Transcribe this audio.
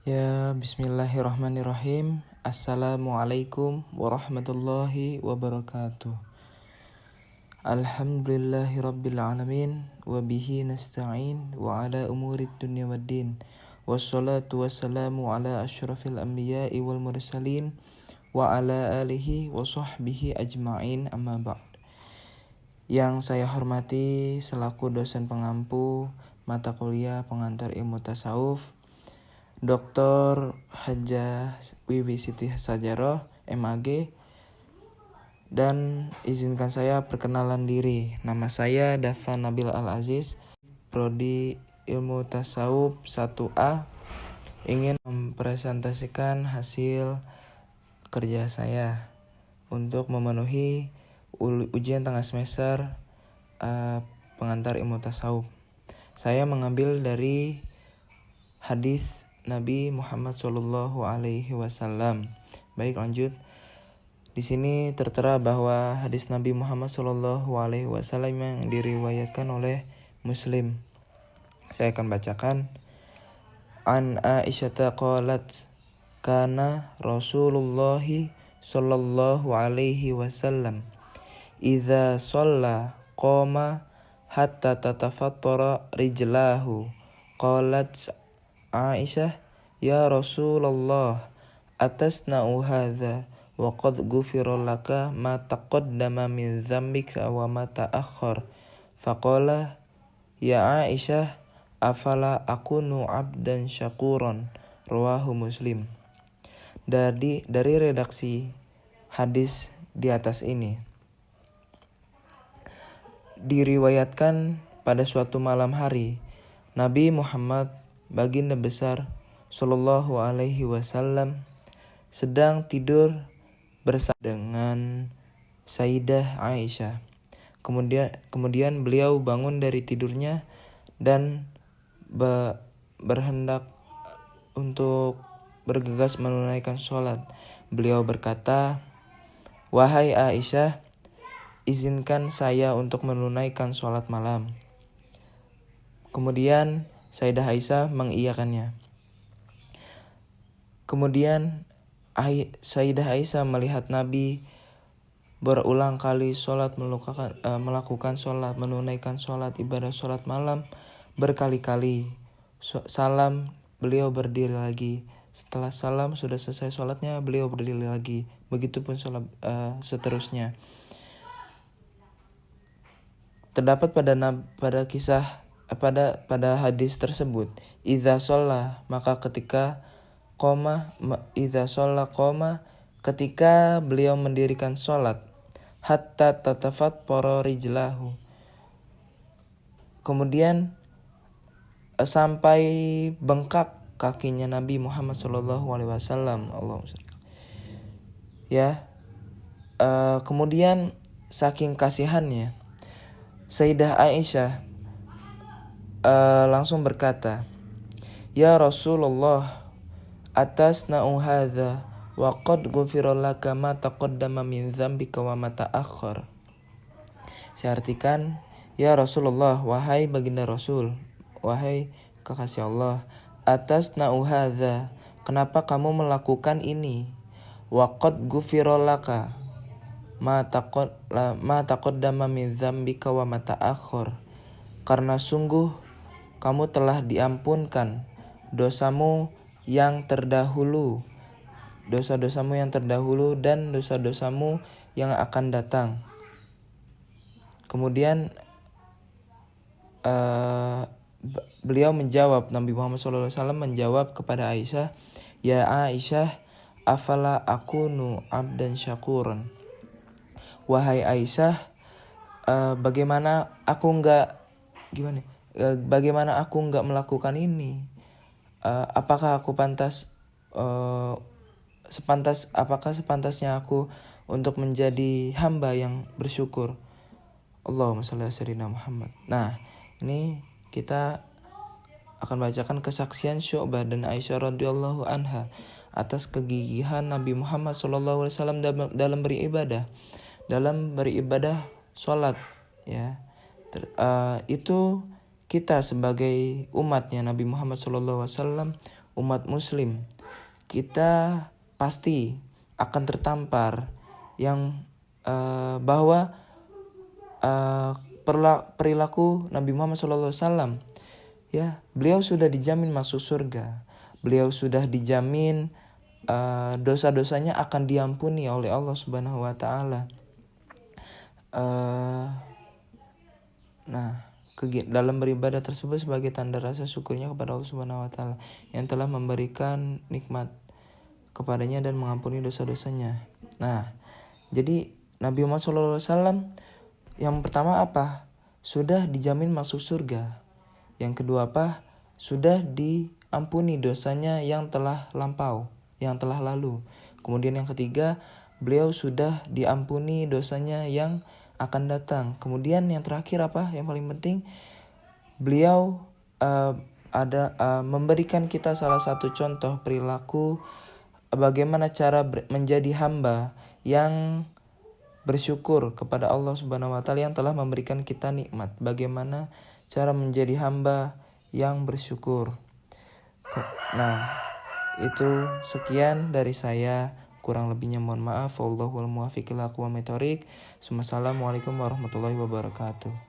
Ya, bismillahirrahmanirrahim. Assalamualaikum warahmatullahi wabarakatuh. Alhamdulillahi rabbil alamin. Wabihi nasta'in. Wa ala umurid dunya waddin. Wassalatu wassalamu ala ashrafil anbiya'i wal mursalin. Wa ala alihi wa sahbihi ajma'in amma ba'd. Yang saya hormati selaku dosen pengampu mata kuliah pengantar ilmu tasawuf, Dr. Hajjah Wiwi Siti Sajaroh, MAG, dan izinkan saya perkenalan diri. Nama saya Dafan Nabil Al-Aziz, Prodi Ilmu Tasawuf 1A, ingin mempresentasikan hasil kerja saya untuk memenuhi ujian tengah semester pengantar ilmu tasawuf. Saya mengambil dari hadis Nabi Muhammad SAW. Baik, lanjut. Di sini tertera bahwa hadis Nabi Muhammad SAW yang diriwayatkan oleh Muslim. Saya akan bacakan. An Aisyah qalat kana Rasulullah sallallahu alaihi wasallam idza shalla qama hatta tatafattara rijlahu. Qalat Aisyah, ya Rasulullah, atasna'u hadza wa qad ghufira laka ma taqaddama min dzambika wa ma ta'akhkhar. Faqala, ya Aisyah, afala akunu abdan syakuran. Rawahu Muslim. Dari redaksi hadis di atas ini, diriwayatkan pada suatu malam hari, Nabi Muhammad baginda besar Sallallahu alaihi wasallam sedang tidur bersama dengan Sayyidah Aisyah. Kemudian beliau bangun dari tidurnya dan berhendak untuk bergegas menunaikan sholat. Beliau berkata, wahai Aisyah, izinkan saya untuk menunaikan sholat malam. Kemudian Sayyidah Aisyah mengiyakannya. Kemudian Sayyidah Aisyah melihat Nabi berulang kali melakukan sholat, menunaikan sholat, ibadah sholat malam berkali-kali. Salam, beliau berdiri lagi. Setelah salam, sudah selesai sholatnya, beliau berdiri lagi. Begitupun sholat seterusnya. Terdapat pada hadis tersebut, idza shalla, maka ketika ketika beliau mendirikan sholat, hatta tatafattara rijlahu, kemudian sampai bengkak kakinya Nabi Muhammad SAW. Kemudian saking kasihannya, Sayyidah Aisyah langsung berkata, ya Rasulullah, atasna'u hadza wa qad ghufira laka ma taqaddama min dzambika wa ma ta'akhkhar. Saya artikan, ya Rasulullah, wahai baginda Rasul, wahai kekasih Allah, atasna'u hadza, kenapa kamu melakukan ini? Wa qad ghufira laka ma taqaddama min dzambika wa ma ta'akhkhar. Karena sungguh kamu telah diampunkan dosamu yang terdahulu, dosa-dosamu yang terdahulu dan dosa-dosamu yang akan datang. Kemudian beliau menjawab, Nabi Muhammad SAW menjawab kepada Aisyah, ya Aisyah, afala akunu abdan syakuran. Wahai Aisyah, bagaimana aku nggak melakukan ini? Apakah aku sepantasnya aku untuk menjadi hamba yang bersyukur? Allahumma shalli ala sayyidina Muhammad. Nah, ini kita akan bacakan kesaksian Syu'bah dan Aisyah radhiyallahu anha atas kegigihan Nabi Muhammad SAW dalam beribadah sholat, ya. Itu kita sebagai umatnya Nabi Muhammad SAW umat muslim, kita pasti akan tertampar yang bahwa perilaku Nabi Muhammad SAW, ya, beliau sudah dijamin masuk surga, beliau sudah dijamin dosa-dosanya akan diampuni oleh Allah Subhanahu wa taala. Dalam beribadah tersebut sebagai tanda rasa syukurnya kepada Allah Subhanahu wa taala yang telah memberikan nikmat kepadanya dan mengampuni dosa-dosanya. Nah, jadi Nabi Muhammad SAW yang pertama apa? Sudah dijamin masuk surga. Yang kedua apa? Sudah diampuni dosanya yang telah lampau, yang telah lalu. Kemudian yang ketiga, beliau sudah diampuni dosanya yang akan datang. Kemudian yang terakhir apa? Yang paling penting, beliau memberikan kita salah satu contoh perilaku bagaimana cara menjadi hamba yang bersyukur kepada Allah Subhanahu wa taala yang telah memberikan kita nikmat. Bagaimana cara menjadi hamba yang bersyukur. Nah, itu sekian dari saya. Kurang lebihnya mohon maaf. Wallahul muwaffiq ila aqwamit thoriq. Wassalamualaikum warahmatullahi wabarakatuh.